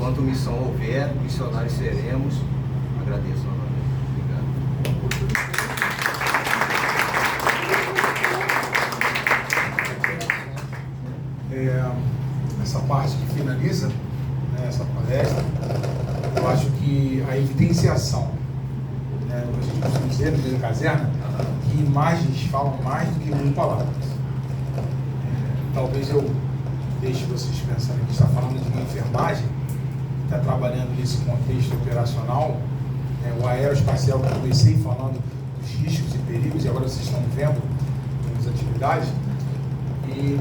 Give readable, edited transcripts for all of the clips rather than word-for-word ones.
enquanto missão houver, missionários seremos. Agradeço novamente. Obrigado. Essa parte que finaliza, né, essa palestra, eu acho que a evidenciação, né, a gente costuma dizer no meio da caserna, que imagens falam mais do que mil palavras. Talvez eu deixe vocês pensarem que está falando de uma enfermagem que está trabalhando nesse contexto operacional, né, o aeroespacial que eu comecei falando dos riscos e perigos, e agora vocês estão vendo as atividades, e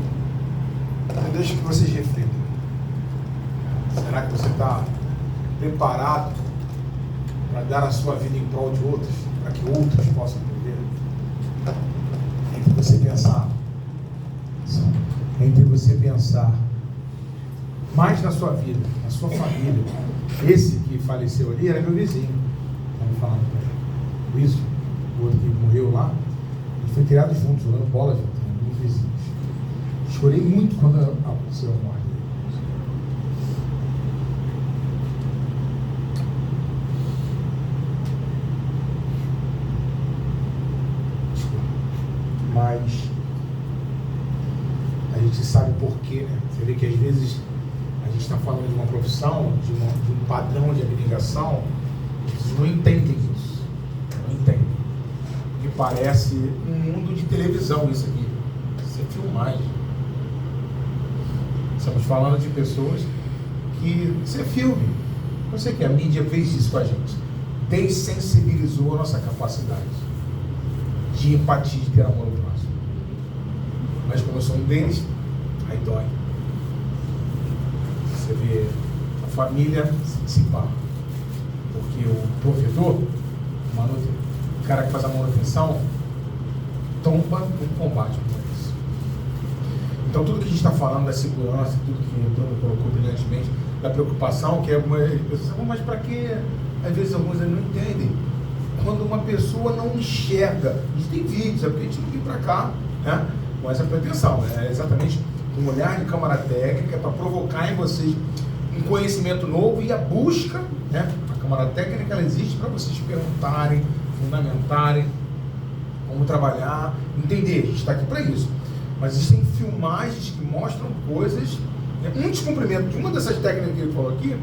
eu deixo que vocês reflitam. Será que você está preparado para dar a sua vida em prol de outros, para que outros possam viver? Entre você pensar mais na sua vida, na sua família. Esse que faleceu ali era meu vizinho. Estava falando para ele. O Wilson, o outro que morreu lá, ele foi criado junto, jogando bola junto, meus vizinhos. Chorei muito quando aconteceu a morte dele. Mas a gente sabe por quê, né? Você vê que às vezes a gente está falando de uma profissão, de um padrão de abnegação, eles não entendem isso. Não entendem. Me parece um mundo de televisão isso aqui. Isso é filmagem. Estamos falando de pessoas que... Isso é filme. Eu sei que a mídia fez isso com a gente. Dessensibilizou a nossa capacidade de empatia, de ter amor ao próximo. Mas como eu sou um deles, aí dói. Você vê a família se dissipar. Porque o provedor, o cara que faz a manutenção, tomba no combate com isso. Então tudo que a gente está falando da segurança, tudo que o Bruno colocou brilhantemente, da preocupação, que é uma pessoa, mas para que às vezes alguns não entendem? Quando uma pessoa não enxerga, a gente tem vídeos, é porque a gente não vem para cá, né, com essa pretensão, é exatamente um olhar de câmara técnica para provocar em vocês um conhecimento novo e a busca, né, a câmara técnica ela existe para vocês perguntarem, fundamentarem como trabalhar, entender, a gente está aqui para isso. Mas existem filmagens que mostram coisas, né, um descumprimento de uma dessas técnicas que ele falou aqui,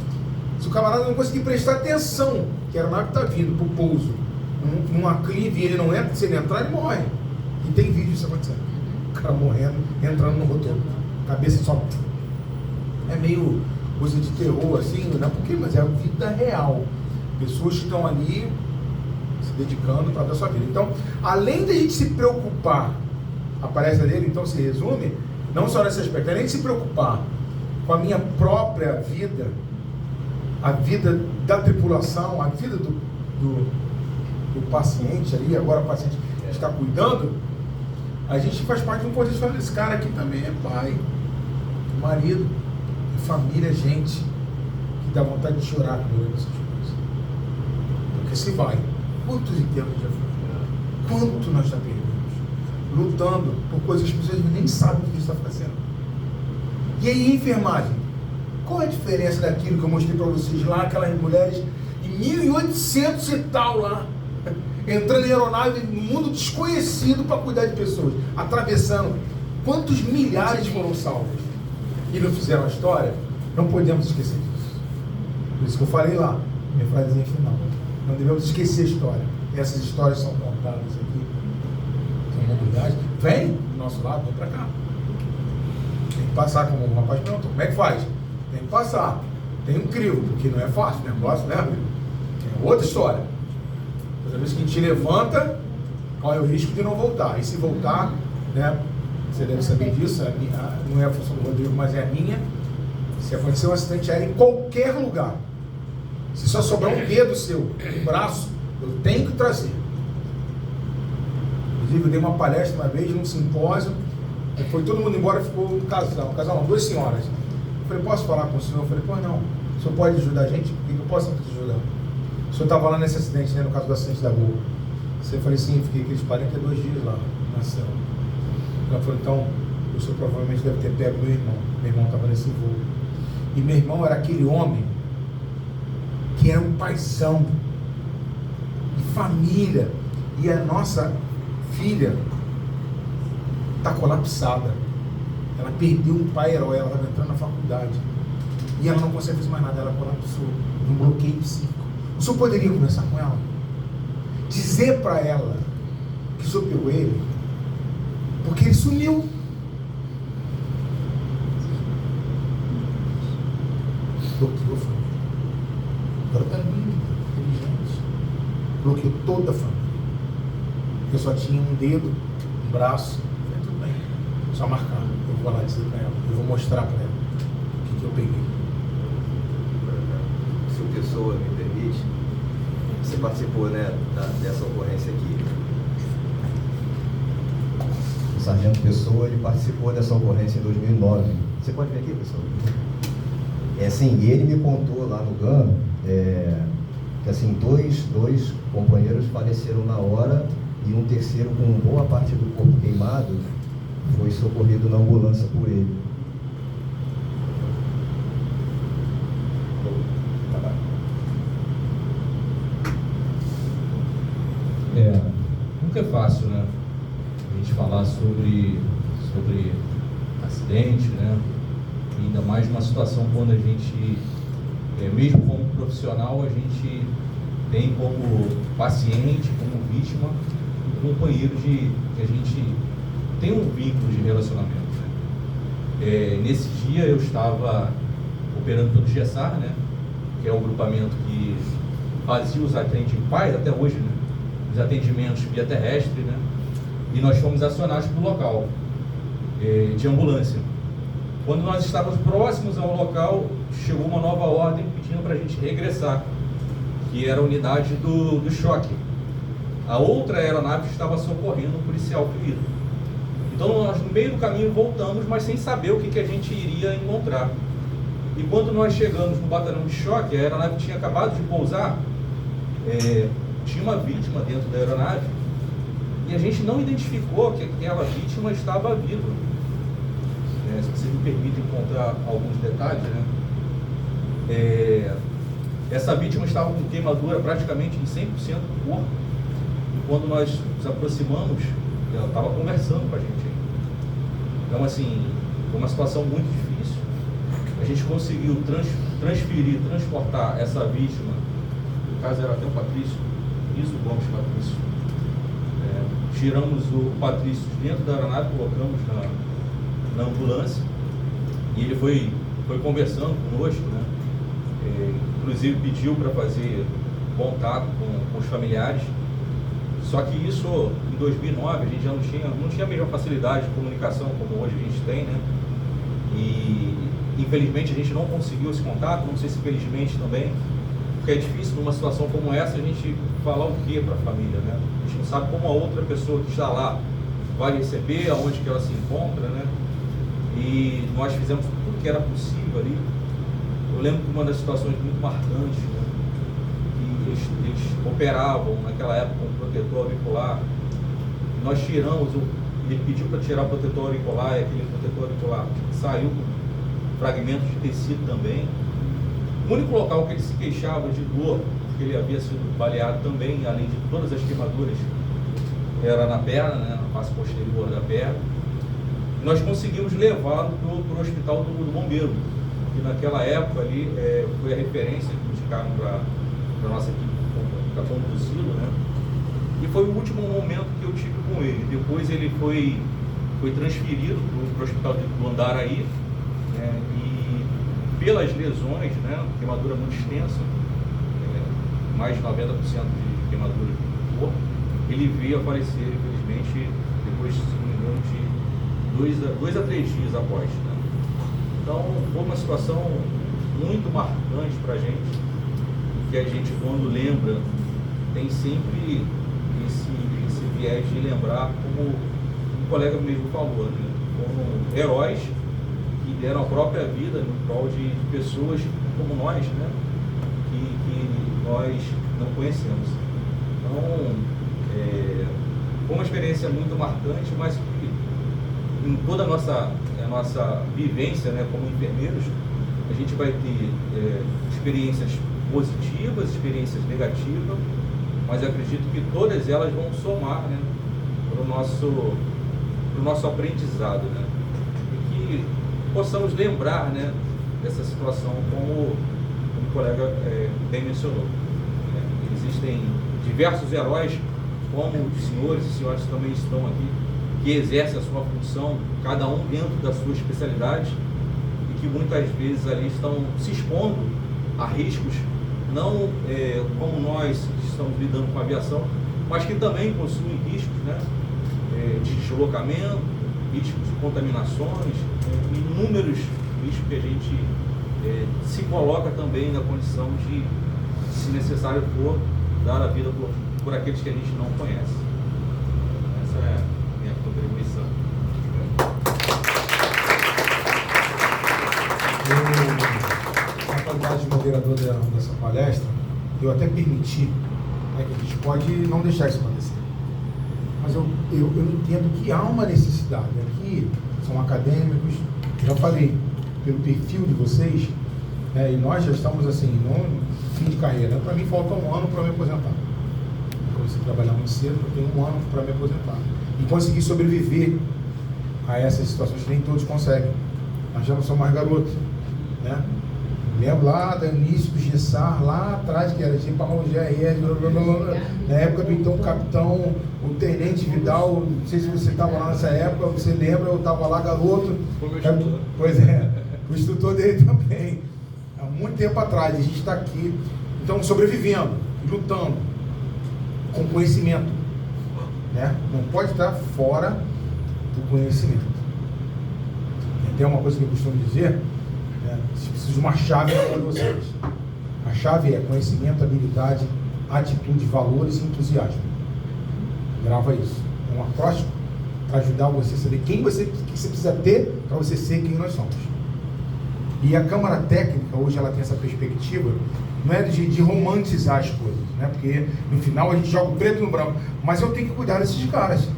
se o camarada não conseguir prestar atenção, que a aeronave está vindo para o pouso, num aclive e ele não entra, se ele entrar, ele morre. E tem vídeo disso acontecendo. O cara morrendo, entrando no roteiro. Cabeça só. É meio coisa de terror, assim, não é porque, mas é a vida real. Pessoas que estão ali se dedicando para dar sua vida. Então, além de a gente se preocupar, a palestra dele, então, se resume, não só nesse aspecto, além de se preocupar com a minha própria vida, a vida da tripulação, a vida do paciente ali, agora o paciente está cuidando, a gente faz parte de um contexto falando, esse cara aqui também é pai, marido, é família, é gente que dá vontade de chorar com essas coisas. Porque se vai, quantos enterros já foram? Quanto nós já perdemos? Lutando por coisas que as pessoas nem sabem o que está fazendo. E aí, enfermagem? Qual é a diferença daquilo que eu mostrei para vocês lá, aquelas mulheres de 1800 e tal lá, entrando em aeronave no mundo desconhecido para cuidar de pessoas, atravessando? Quantos milhares foram salvos? E não fizeram a história? Não podemos esquecer disso. Por isso que eu falei lá, minha frasezinha final. Não devemos esquecer a história. Essas histórias são contadas aqui. São novidades. Vem do nosso lado, vem para cá. Tem que passar, como o rapaz perguntou, como é que faz? Tem que passar. Tem um crivo, porque não é fácil o negócio, né, amigo? Tem outra história. Toda vez que a gente levanta, qual é o risco de não voltar? E se voltar, né, você deve saber disso, não é a função do Rodrigo, mas é a minha. Se acontecer um acidente aéreo em qualquer lugar, se só sobrar um dedo seu, um braço, eu tenho que trazer. Inclusive, eu dei uma palestra uma vez num simpósio, foi todo mundo embora, ficou um casal não, duas senhoras. Eu falei, posso falar com o senhor? Eu falei, pois não, o senhor pode ajudar a gente? Por que eu posso te ajudar? O senhor estava lá nesse acidente, né, no caso do acidente da Gol. Eu falei, sim, eu fiquei aqueles 42 dias lá na cela. Ela falou, então, o senhor provavelmente deve ter pego meu irmão. Meu irmão estava nesse voo. E meu irmão era aquele homem que era um paizão de família, e a nossa filha está colapsada. Ela perdeu um pai herói, ela estava entrando na faculdade e ela não consegue fazer mais nada, ela colapsou, um bloqueio psíquico. O senhor poderia conversar com ela? Dizer para ela que o senhor pegou ele, porque ele sumiu. Bloqueou a família. Agora está linda, inteligente. Bloqueou toda a família. Eu só tinha um dedo, um braço. Falei, tudo bem, só marcar. Eu vou lá dizer para ela, eu vou mostrar para ela o que eu peguei. Se o Pessoa me permite, você participou, né, dessa ocorrência aqui. O Sargento Pessoa, ele participou dessa ocorrência em 2009. Você pode vir aqui, pessoal? É assim, e ele me contou lá no GAN, que assim, dois companheiros faleceram na hora e um terceiro com boa parte do corpo queimado foi socorrido na ambulância por ele. Nunca é fácil, né? A gente falar sobre acidente, né? E ainda mais numa situação quando a gente, mesmo como profissional, a gente tem como paciente, como vítima, um companheiro que a gente tem um vínculo de relacionamento. Né? Nesse dia eu estava operando pelo GESAR, né? Que é o grupamento que fazia os atendimentos, faz até hoje, né? Os atendimentos via terrestre, né? E nós fomos acionados para o local de ambulância. Quando nós estávamos próximos ao local, chegou uma nova ordem pedindo para a gente regressar, que era a unidade do choque. A outra aeronave estava socorrendo um policial ferido. Então nós no meio do caminho voltamos, mas sem saber o que a gente iria encontrar. E quando nós chegamos no batalhão de choque, a aeronave tinha acabado de pousar, tinha uma vítima dentro da aeronave e a gente não identificou que aquela vítima estava viva. Se você me permite encontrar alguns detalhes, né? Essa vítima estava com queimadura praticamente em 100% do corpo, e quando nós nos aproximamos, ela estava conversando com a gente. Então, assim, foi uma situação muito difícil. A gente conseguiu transportar essa vítima, no caso era até o Patrício, isso, o Gomes Patrício. Tiramos o Patrício dentro da aeronave, colocamos na ambulância, e ele foi conversando conosco, né? Inclusive pediu para fazer contato com os familiares. Só que isso, em 2009, a gente já não tinha a mesma facilidade de comunicação como hoje a gente tem, né? E infelizmente a gente não conseguiu esse contato, não sei se felizmente também, porque é difícil numa situação como essa a gente falar o que para a família, né? A gente não sabe como a outra pessoa que está lá vai receber, aonde que ela se encontra, né? E nós fizemos tudo que era possível ali. Eu lembro que uma das situações muito marcantes, né, que eles operavam naquela época com protetor auricular. Nós tiramos, ele pediu para tirar o protetor auricular, e aquele protetor auricular saiu com fragmentos de tecido também. O único local que ele se queixava de dor, porque ele havia sido baleado também, além de todas as queimaduras, era na perna, né, na face posterior da perna. Nós conseguimos levá-lo para o hospital do bombeiro, que naquela época ali foi a referência que indicaram para a nossa equipe para conduzi-lo, né? E foi o último momento que eu tive com ele. Depois ele foi transferido para o hospital do Andaraí, né? E pelas lesões, né, queimadura muito extensa, mais de 90% de queimadura do corpo, ele veio a falecer, infelizmente, depois, se não me engano, de 2 a 3 dias após, né? Então foi uma situação muito marcante para a gente, que a gente, quando lembra, tem sempre esse viés de lembrar, como um colega mesmo falou, né? Como heróis que deram a própria vida no prol de pessoas como nós, né? Que nós não conhecemos. Então foi uma experiência muito marcante, mas em toda a nossa vivência, né, como enfermeiros, a gente vai ter experiências positivas, experiências negativas, mas eu acredito que todas elas vão somar, né, para o nosso aprendizado, né, e que possamos lembrar, né, dessa situação como o colega bem mencionou. Existem diversos heróis, como os senhores e senhoras também estão aqui, que exercem a sua função, cada um dentro da sua especialidade, e que muitas vezes ali estão se expondo a riscos, não como nós que estamos lidando com a aviação, mas que também possuem riscos, né, de deslocamento, riscos de contaminações, inúmeros riscos que a gente se coloca também na condição de, se necessário for, dar a vida por aqueles que a gente não conhece. Essa é a minha contribuição. Na qualidade de moderador dessa palestra, eu até permiti, né, que a gente pode não deixar isso acontecer. Mas eu entendo que há uma necessidade. Aqui são acadêmicos, já falei, pelo perfil de vocês, né, e nós já estamos assim, no fim de carreira. Para mim falta um ano para me aposentar. Eu comecei a trabalhar muito cedo, eu tenho um ano para me aposentar. E conseguir sobreviver a essas situações que nem todos conseguem. Nós já não somos mais garotos, né? Lembro lá do início do GESAR, lá atrás, que era tipo Marrom GR, na época do então capitão, o tenente Vidal, não sei se você estava lá nessa época, você lembra, eu estava lá garoto. Pois é, o instrutor dele também. Há muito tempo atrás, a gente está aqui, então sobrevivendo, lutando, com conhecimento, né? Não pode estar fora do conhecimento. Tem uma coisa que eu costumo dizer, né? Preciso de uma chave para vocês. A chave é conhecimento, habilidade, atitude, valores e entusiasmo. Grava isso. É um acróstico para ajudar você a saber que você precisa ter para você ser quem nós somos. E a Câmara Técnica, hoje ela tem essa perspectiva, não é de romantizar as coisas, né? Porque no final a gente joga o preto no branco, mas eu tenho que cuidar desses caras.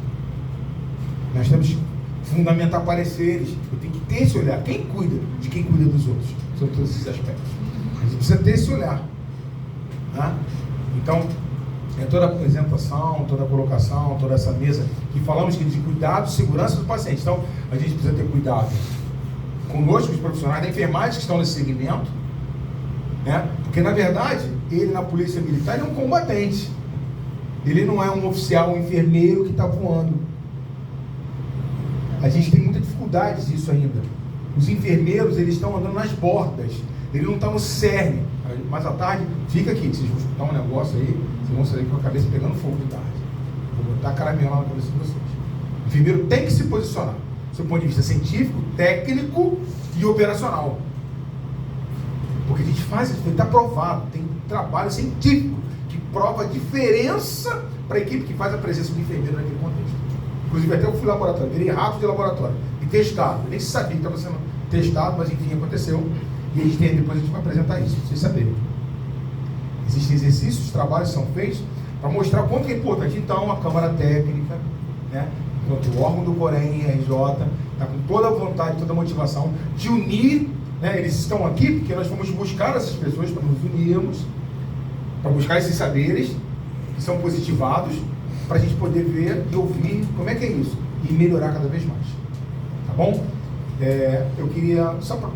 Nós temos que fundamentar pareceres, eu tenho que ter esse olhar. Quem cuida de quem cuida dos outros? São todos esses aspectos. A gente precisa ter esse olhar, né? Então, toda a apresentação, toda a colocação, toda essa mesa, que falamos que de cuidado e segurança do paciente. Então, a gente precisa ter cuidado conosco, os profissionais da enfermagem que estão nesse segmento, né? Porque, na verdade, ele na polícia militar, ele é um combatente. Ele não é um oficial, um enfermeiro que está voando. A gente tem muita dificuldade disso ainda. Os enfermeiros, eles estão andando nas bordas. Ele não está no cerne. Mais à tarde, fica aqui. Vocês vão escutar um negócio aí, vocês vão sair com a cabeça pegando fogo de tarde. Vou botar caramelo lá na cabeça de vocês. O enfermeiro tem que se posicionar, do seu ponto de vista científico, técnico e operacional. Porque a gente faz isso, está provado, tem trabalho científico que prova a diferença para a equipe que faz a presença do enfermeiro naquele contexto. Inclusive até eu fui laboratório, virei rato de laboratório e testado, nem se sabia que estava sendo testado, mas enfim, aconteceu. E depois a gente vai apresentar isso, pra vocês saberem. Existem exercícios, trabalhos são feitos para mostrar o quanto é importante. Então, a Câmara Técnica, né, enquanto o órgão do Corém, RJ, está com toda a vontade, toda a motivação de unir, né, eles estão aqui porque nós fomos buscar essas pessoas para nos unirmos, para buscar esses saberes que são positivados, para a gente poder ver e ouvir como é que é isso e melhorar cada vez mais. Tá bom? Eu queria, só para...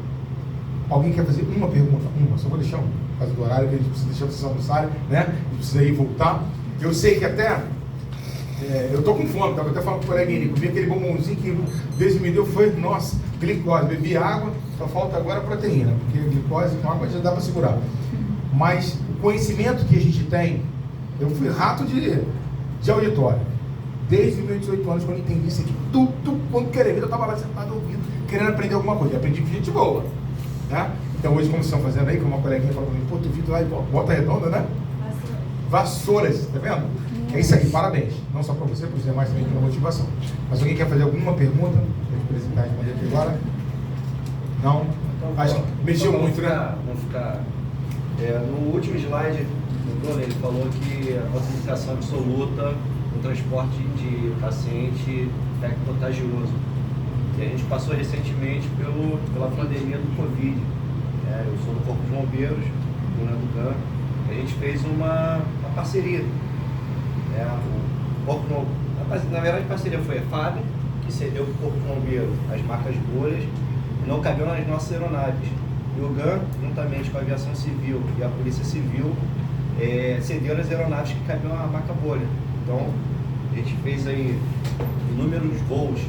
Alguém quer fazer uma pergunta? Só vou deixar uma, por causa do horário, que a gente precisa deixar vocês almoçarem, né? A gente precisa ir voltar. Eu sei que até... eu tô com fome, estava até falando com o coleguinha, comi aquele bombonzinho que Deus me deu, foi, nossa, glicose, bebi água, só falta agora a proteína, porque glicose com água já dá para segurar. Mas o conhecimento que a gente tem, eu fui rato de auditório. Desde meus 18 anos, quando eu entendi isso aqui, tudo quanto querer ver, eu estava lá sentado ouvindo, querendo aprender alguma coisa. Eu aprendi com gente boa. Né? Então hoje, como vocês estão fazendo aí, como uma coleguinha falou para mim, pô, tu viu lá e Volta Redonda, né? Vassouras, tá vendo? É isso aí, parabéns. Não só para você, para os demais também pela motivação. Mas alguém quer fazer alguma pergunta? Para ele responder aqui agora? Não? Então, acho que mexeu muito, né? Vamos ficar... no último slide, ele falou que a concentração absoluta no transporte de paciente é contagioso. E a gente passou recentemente pela pandemia do Covid. Eu sou do Corpo de Bombeiros Laguna do GAN, a gente fez uma parceria. Na verdade, a parceria foi a FAB, que cedeu para o Corpo Bombeiro as marcas bolhas, e não cabeu nas nossas aeronaves. E o GAN, juntamente com a Aviação Civil e a Polícia Civil, cederam as aeronaves que cabiam a marca bolha. Então, a gente fez aí inúmeros voos,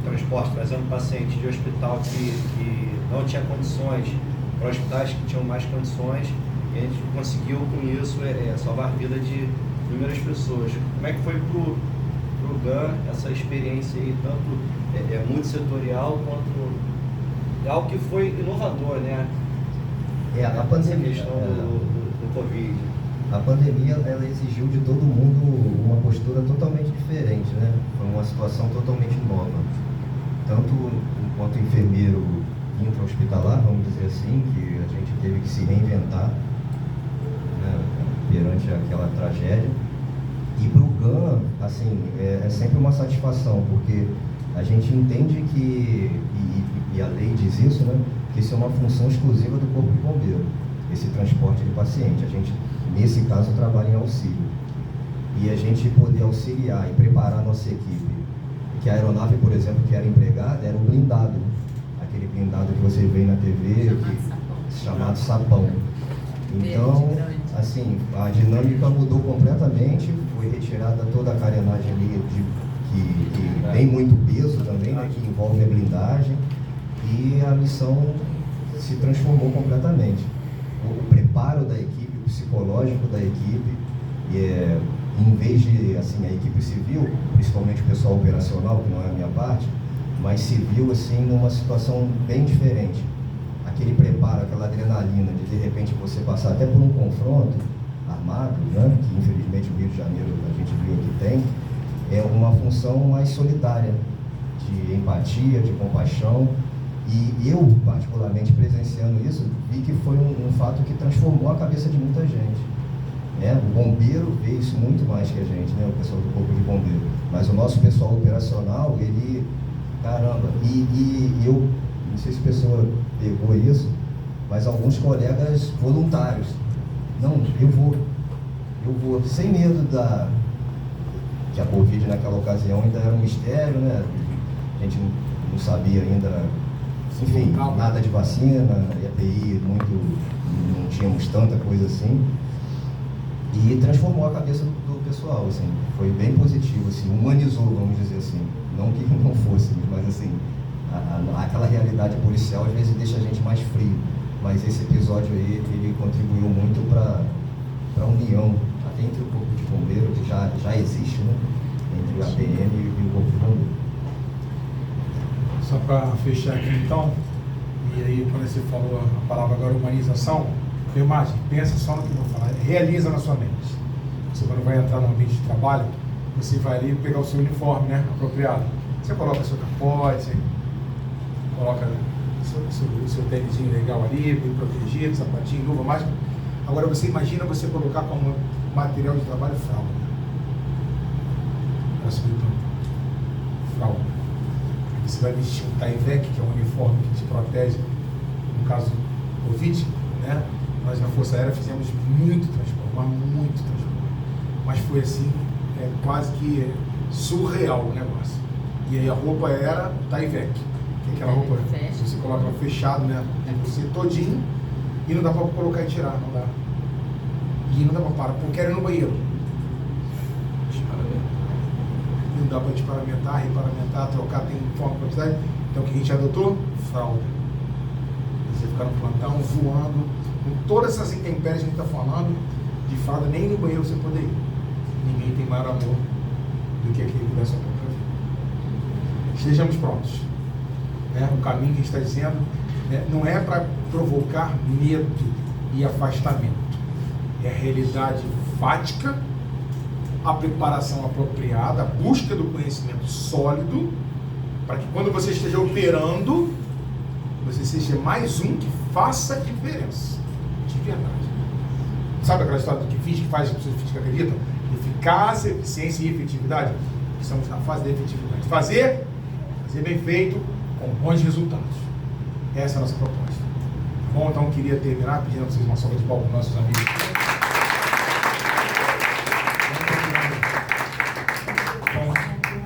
transporte, trazendo pacientes de hospital que não tinha condições para hospitais que tinham mais condições, e a gente conseguiu com isso salvar a vida de inúmeras pessoas. Como é que foi para o GAN essa experiência aí, tanto multissetorial quanto algo que foi inovador, né? A pandemia, questão do Covid. A pandemia, ela exigiu de todo mundo uma postura totalmente diferente, né? Foi uma situação totalmente nova. Tanto enquanto enfermeiro intra-hospitalar, vamos dizer assim, que a gente teve que se reinventar, né, perante aquela tragédia. E para o GAN, assim, é sempre uma satisfação, porque a gente entende que, e a lei diz isso, né, que isso é uma função exclusiva do Corpo de Bombeiro, esse transporte de paciente. A gente, nesse caso, trabalha em auxílio. E a gente poder auxiliar e preparar a nossa equipe, que a aeronave, por exemplo, que era empregada, era o blindado, aquele blindado que você vê na TV, chamado sapão. Então, assim, a dinâmica mudou completamente, foi retirada toda a carenagem ali que tem muito peso também, né, que envolve a blindagem, e a missão se transformou completamente. O preparo da equipe, o psicológico da equipe, em vez de, assim, a equipe civil, principalmente o pessoal operacional, que não é a minha parte, mas civil, assim, numa situação bem diferente. Aquele preparo, aquela adrenalina de repente você passar até por um confronto armado, né, que infelizmente o Rio de Janeiro a gente viu que tem, é uma função mais solidária, de empatia, de compaixão. E eu, particularmente presenciando isso, vi que foi um fato que transformou a cabeça de muita gente. O bombeiro vê isso muito mais que a gente, né, o pessoal do Corpo de Bombeiro. Mas o nosso pessoal operacional, ele, caramba, e eu, não sei se a pessoa pegou isso, mas alguns colegas voluntários. Não, eu vou, sem medo que a Covid naquela ocasião ainda era um mistério, né? A gente não sabia ainda, enfim, nada de vacina, EPI, não tínhamos tanta coisa assim. E transformou a cabeça do pessoal, assim, foi bem positivo, assim, humanizou, vamos dizer assim. Não que não fosse, mas assim, aquela realidade policial às vezes deixa a gente mais frio. Mas esse episódio aí, ele contribuiu muito para a união, até entre o Corpo de Bombeiro, que já existe, né? Entre a PM e o Corpo de Bombeiro. Só para fechar aqui então, e aí quando você falou a palavra agora humanização, eu imagino, pensa só no que eu vou falar, realiza na sua mente. Você quando vai entrar no ambiente de trabalho, você vai ali pegar o seu uniforme, né, apropriado. Você coloca seu capote, você coloca seu tênisinho legal ali, bem protegido, sapatinho, luva, máscara. Agora você imagina você colocar como material de trabalho fralda. Para subir fralda. Você vai vestir um Tyvek, que é um uniforme que te protege, no caso do Covid, né? Nós na Força Aérea fizemos muito transporte, mas foi assim, quase que surreal o negócio. E aí a roupa era Tyvek, que é aquela roupa que você coloca fechado, né, você todinho, e não dá para colocar e tirar, não dá. E não dá para parar, porque era no banheiro. Não dá para desparamentar, reparamentar, trocar, tem forma de quantidade. Então o que a gente adotou? Fralda. Você ficar no plantão, voando, com todas essas intempéries que a gente está falando, de fralda, nem no banheiro você poder ir. Ninguém tem maior amor do que aquele que dá sua própria vida. Estejamos prontos. O caminho que a gente está dizendo não é para provocar medo e afastamento. É a realidade fática, a preparação apropriada, a busca do conhecimento sólido, para que quando você esteja operando, você seja mais um que faça a diferença. De verdade. Sabe aquela história do que finge que faz e as pessoas fingem que acreditam? Eficácia, eficiência e efetividade. Estamos na fase da efetividade. Fazer bem feito, com bons resultados. Essa é a nossa proposta. Bom, então eu queria terminar pedindo para vocês uma salva de palmas para nossos amigos. Então,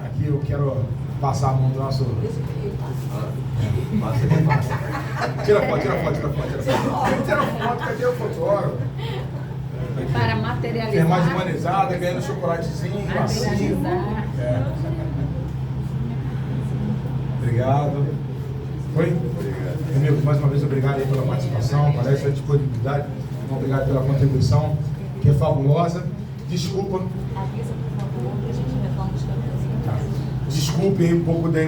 aqui eu quero passar a mão do nosso... Tira foto. Tira foto, cadê o fotógrafo? Para materializar. Quer mais humanizada, ganhando chocolatezinho, massinho. Obrigado. Oi? Obrigado. Amigo, mais uma vez obrigado aí pela participação, parece a disponibilidade. Obrigado pela contribuição, que é fabulosa. Desculpa. Avisa, por favor, que a gente retorna os caminhões. Desculpe aí um pouco da